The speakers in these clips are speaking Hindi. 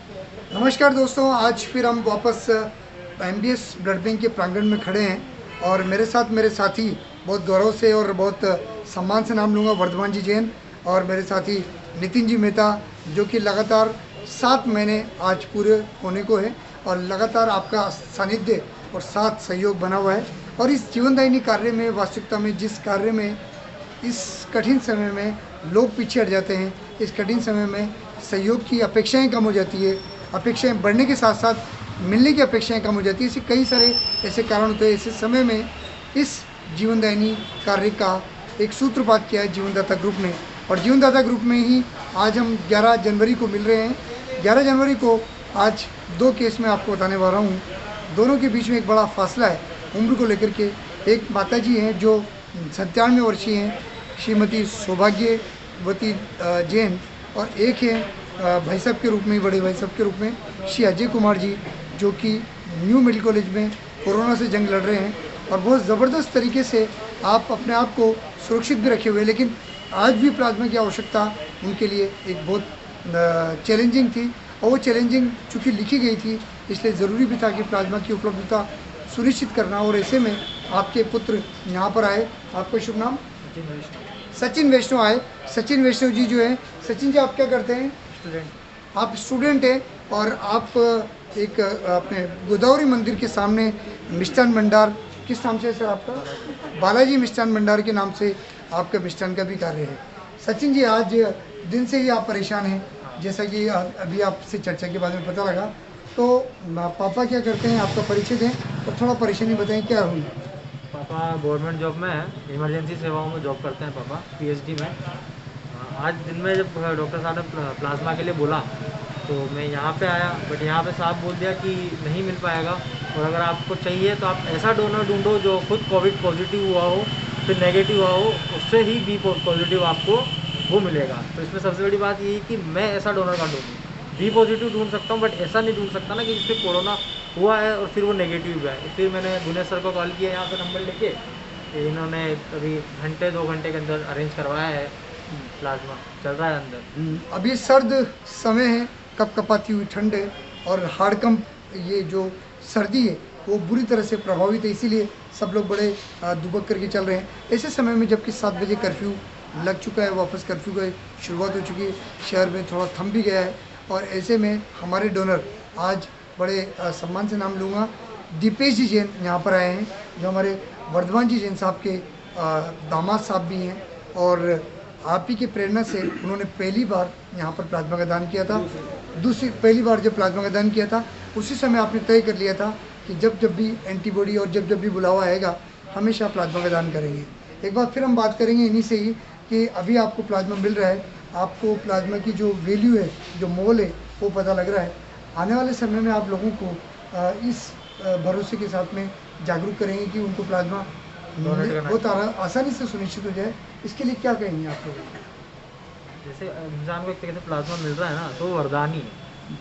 नमस्कार दोस्तों, आज फिर हम वापस एमबीएस ब्लड बैंक के प्रांगण में खड़े हैं और मेरे साथ मेरे साथी, बहुत गौरव से और बहुत सम्मान से नाम लूँगा, वर्धमान जी जैन, और मेरे साथी नितिन जी मेहता, जो कि लगातार 7 महीने आज पूरे होने को है और लगातार आपका सानिध्य और साथ सहयोग बना हुआ है। और इस जीवनदायिनी कार्य में, वास्तविकता में, जिस कार्य में इस कठिन समय में लोग पीछे हट जाते हैं, इस कठिन समय में सहयोग की अपेक्षाएं कम हो जाती है, अपेक्षाएं बढ़ने के साथ साथ मिलने की अपेक्षाएं कम हो जाती है। ऐसे कई सारे ऐसे कारण होते हैं। ऐसे समय में इस जीवनदायिनी कार्य का एक सूत्रपात किया है जीवनदाता ग्रुप ने, और जीवनदाता ग्रुप में ही आज हम 11 जनवरी को मिल रहे हैं। 11 जनवरी को आज 2 केस में आपको बताने वाला हूँ। दोनों के बीच में एक बड़ा फासला है उम्र को लेकर के। एक माता जी हैं जो 97 वर्षीय हैं, श्रीमती सौभाग्यवती जैन, और एक है भाई साहब के रूप में, बड़े भाई साहब के रूप में श्री अजय कुमार जी, जो कि न्यू मेडिकल कॉलेज में कोरोना से जंग लड़ रहे हैं और बहुत ज़बरदस्त तरीके से आप अपने आप को सुरक्षित भी रखे हुए। लेकिन आज भी प्लाज्मा की आवश्यकता उनके लिए एक बहुत चैलेंजिंग थी, और वो चैलेंजिंग चूँकि लिखी गई थी, इसलिए ज़रूरी भी था कि प्लाज्मा की उपलब्धता सुनिश्चित करना। और ऐसे में आपके पुत्र यहाँ पर आए। आपका शुभ नाम? सचिन वैष्णव आए। सचिन वैष्णव जी जो है, सचिन जी आप क्या करते हैं? स्टूडेंट। आप स्टूडेंट हैं और आप एक अपने गोदावरी मंदिर के सामने मिष्ठान भंडार, किस नाम से है सर आपका? बालाजी मिष्ठान भंडार के नाम से आपका मिष्ठान का भी कार्य है। सचिन जी, आज दिन से ही आप परेशान हैं, जैसा कि अभी आपसे चर्चा के बाद में पता लगा। तो पापा क्या करते हैं, आपका परिचय दें और थोड़ा परेशानी बताएं क्या हुई। पापा गवर्नमेंट जॉब में है, इमरजेंसी सेवाओं में जॉब करते हैं पापा, पीएचडी में। आज दिन में जब डॉक्टर साहब ने प्लाज्मा के लिए बोला तो मैं यहाँ पे आया, बट यहाँ पे साहब बोल दिया कि नहीं मिल पाएगा, और अगर आपको चाहिए तो आप ऐसा डोनर ढूंढो जो खुद कोविड पॉजिटिव हुआ हो, फिर नेगेटिव हुआ हो, उससे ही बी पॉजिटिव आपको वो मिलेगा। तो इसमें सबसे बड़ी बात ये है कि मैं ऐसा डोनर का ढूंढूँ। बी पॉजिटिव ढूंढ सकता हूँ, बट ऐसा नहीं ढूंढ सकता ना कि जिससे कोरोना हुआ है और फिर वो नेगेटिव हुआ है। फिर मैंने गुनेश सर को कॉल किया यहाँ पे नंबर लेके, इन्होंने अभी घंटे 2 घंटे के अंदर अरेंज करवाया है। प्लाज्मा चल रहा है अंदर। अभी सर्द समय है, कपकपाती हुई ठंड है और हाड़कंप, ये जो सर्दी है वो बुरी तरह से प्रभावित है, इसीलिए सब लोग बड़े दुबक करके चल रहे हैं। ऐसे समय में जबकि 7 बजे कर्फ्यू लग चुका है, वापस कर्फ्यू की शुरुआत हो चुकी है, शहर में थोड़ा थम भी गया है, और ऐसे में हमारे डोनर आज बड़े सम्मान से नाम लूँगा, दीपेश जी जैन यहाँ पर आए हैं, जो हमारे वर्धमान जी जैन साहब के दामाद साहब भी हैं। और आप ही की प्रेरणा से उन्होंने पहली बार यहाँ पर प्लाज्मा का दान किया था। पहली बार जब प्लाज्मा का दान किया था, उसी समय आपने तय कर लिया था कि जब जब भी एंटीबॉडी और जब जब भी बुलावा आएगा, हमेशा प्लाज्मा का दान करेंगे। एक बार फिर हम बात करेंगे इन्हीं से ही कि अभी आपको प्लाज्मा मिल रहा है, आपको प्लाज्मा की जो वैल्यू है, जो मोल है, वो पता लग रहा है। आने वाले समय में आप लोगों को इस भरोसे के साथ में जागरूक करेंगे कि उनको प्लाज्मा बहुत आसानी से सुनिश्चित हो जाए। इसके लिए क्या कहेंगे आप लोग? जैसे इंसान को एक तरीके से प्लाज्मा मिल रहा है ना, तो वो वरदान ही है,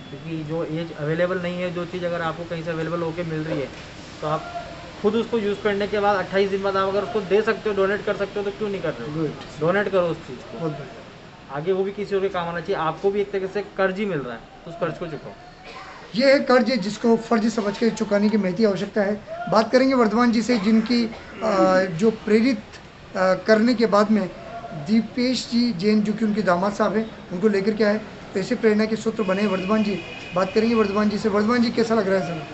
क्योंकि जो एज अवेलेबल नहीं है, जो चीज़ अगर आपको कहीं से अवेलेबल होकर मिल रही है, तो आप खुद उसको यूज़ करने के बाद 28 दिन बाद आप अगर उसको दे सकते हो, डोनेट कर सकते हो, तो क्यों नहीं कर रहे हो? डोनेट करो उस चीज़ को, आगे वो भी किसी और के काम आना चाहिए। आपको भी एक तरीके से कर्ज ही मिल रहा है, तो उस कर्ज को चुकाओ। ये है कर्ज जिसको फर्ज समझ के चुकाने की महती आवश्यकता है। बात करेंगे वर्धमान जी से, जिनकी जो प्रेरित करने के बाद में दीपेश जी जैन, जो कि उनके दामाद साहब हैं, उनको लेकर के आए, तो ऐसे प्रेरणा के सूत्र बने वर्धमान जी। बात करेंगे वर्धमान जी से। वर्धमान जी, कैसा लग रहा है सर?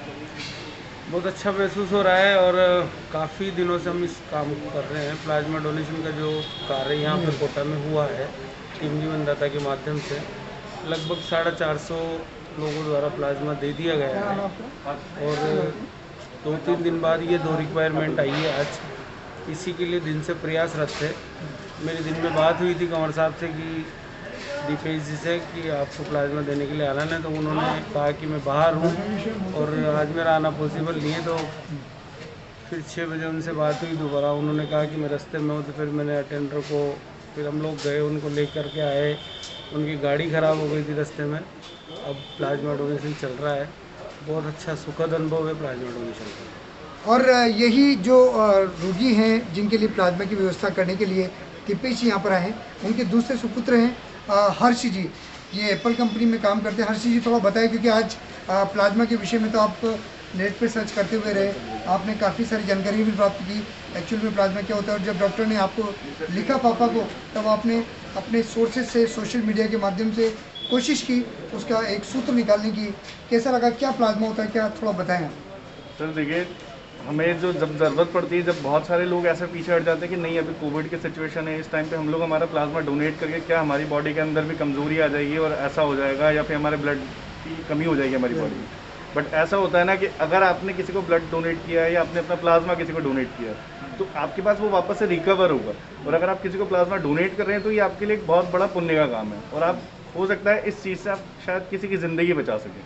बहुत अच्छा महसूस हो रहा है, और काफ़ी दिनों से हम इस काम को कर रहे हैं। प्लाज्मा डोनेशन का जो कार्य यहाँ पर कोटा में हुआ है, टीम जीवनदाता के माध्यम से लगभग 450 लोगों द्वारा प्लाज्मा दे दिया गया है, और 2-3 दिन बाद ये 2 रिक्वायरमेंट आई है आज। इसी के लिए दिन से प्रयासरत थे। मेरी दिन में बात हुई थी कंवर साहब से कि दीपेश जी से कि आपको प्लाज्मा देने के लिए आना है, तो उन्होंने कहा कि मैं बाहर हूँ और आज मेरा आना पॉसिबल नहीं है। तो फिर 6 बजे उनसे बात हुई दोबारा, उन्होंने कहा कि मैं रास्ते में हूँ, तो फिर मैंने अटेंडर को, फिर हम लोग गए, उनको लेकर के आए। उनकी गाड़ी ख़राब हो गई थी रास्ते में। अब प्लाज्मा डोनेशन चल रहा है, बहुत अच्छा सुखद अनुभव है प्लाज्मा डोनेशन का। और यही जो रोगी हैं, जिनके लिए प्लाज्मा की व्यवस्था करने के लिए दीपेश जी यहाँ पर आए हैं, उनके दूसरे सुपुत्र हैं हर्ष जी। ये एप्पल कंपनी में काम करते हैं। हर्षित जी थोड़ा बताएं, क्योंकि आज प्लाज्मा के विषय में तो आप नेट पे सर्च करते हुए रहे, आपने काफ़ी सारी जानकारी भी प्राप्त की एक्चुअल में प्लाज्मा क्या होता है। और जब डॉक्टर ने आपको लिखा पापा को, तब आपने अपने सोर्सेज से, सोशल मीडिया के माध्यम से कोशिश की उसका एक सूत्र निकालने की। कैसा लगा, क्या प्लाज्मा होता है, क्या थोड़ा बताएं आप। सर देखिए, हमें जो जब ज़रूरत पड़ती है, जब बहुत सारे लोग ऐसे पीछे हट जाते हैं कि नहीं अभी कोविड की सिचुएशन है, इस टाइम पे हम लोग हमारा प्लाज्मा डोनेट करके क्या हमारी बॉडी के अंदर भी कमज़ोरी आ जाएगी और ऐसा हो जाएगा, या फिर हमारे ब्लड की कमी हो जाएगी हमारी बॉडी में। बट ऐसा होता है ना कि अगर आपने किसी को ब्लड डोनेट किया है या आपने अपना प्लाज्मा किसी को डोनेट किया है, तो आपके पास वो वापस से रिकवर होगा। और अगर आप किसी को प्लाज्मा डोनेट कर रहे हैं तो ये आपके लिए एक बहुत बड़ा पुण्य का काम है, और आप हो सकता है इस चीज़ से आप शायद किसी की ज़िंदगी बचा सकें।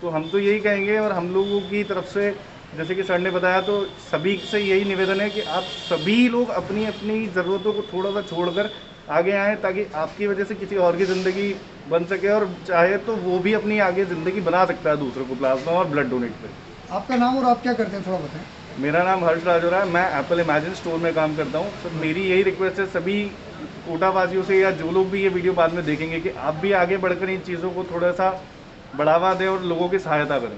तो हम तो यही कहेंगे, और हम लोगों की तरफ से जैसे कि सर ने बताया, तो सभी से यही निवेदन है कि आप सभी लोग अपनी अपनी ज़रूरतों को थोड़ा सा छोड़कर आगे आएँ, ताकि आपकी वजह से किसी और की ज़िंदगी बन सके, और चाहे तो वो भी अपनी आगे ज़िंदगी बना सकता है दूसरों को प्लाज्मा और ब्लड डोनेट कर। आपका नाम और आप क्या करते हैं, थोड़ा बताएं। मेरा नाम हर्ष राजौरा है, मैं एप्पल इमेजिन स्टोर में काम करता हूँ। सर मेरी यही रिक्वेस्ट है सभी कोटावासियों से, या जो लोग भी ये वीडियो बाद में देखेंगे, कि आप भी आगे बढ़कर इन चीज़ों को थोड़ा सा बढ़ावा दें और लोगों की सहायता करें।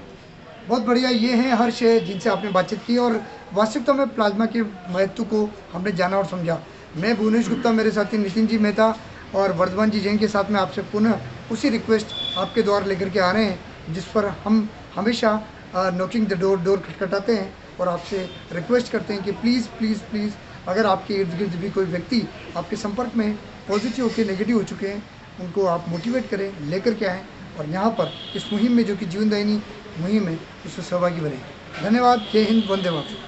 बहुत बढ़िया, ये हैं हर्ष जिनसे आपने बातचीत की और वास्तविकता में प्लाज्मा के महत्व को हमने जाना और समझा। मैं भुवनेश गुप्ता, मेरे साथी नितिन जी मेहता और वर्धमान जी जैन के साथ में आपसे पुनः उसी रिक्वेस्ट आपके द्वारा लेकर के आ रहे हैं, जिस पर हम हमेशा नॉकिंग द डोर खटखटाते हैं और आपसे रिक्वेस्ट करते हैं कि प्लीज़ प्लीज़ प्लीज़, अगर आपके इर्द गिर्द भी कोई व्यक्ति आपके संपर्क में पॉजिटिव होकर नेगेटिव हो चुके हैं, उनको आप मोटिवेट करें, लेकर के आएँ और यहाँ पर इस मुहिम में, जो कि जीवनदायिनी मुहिम है, उसमें सहभागी बने। धन्यवाद। जय हिंद, वंदे मातरम।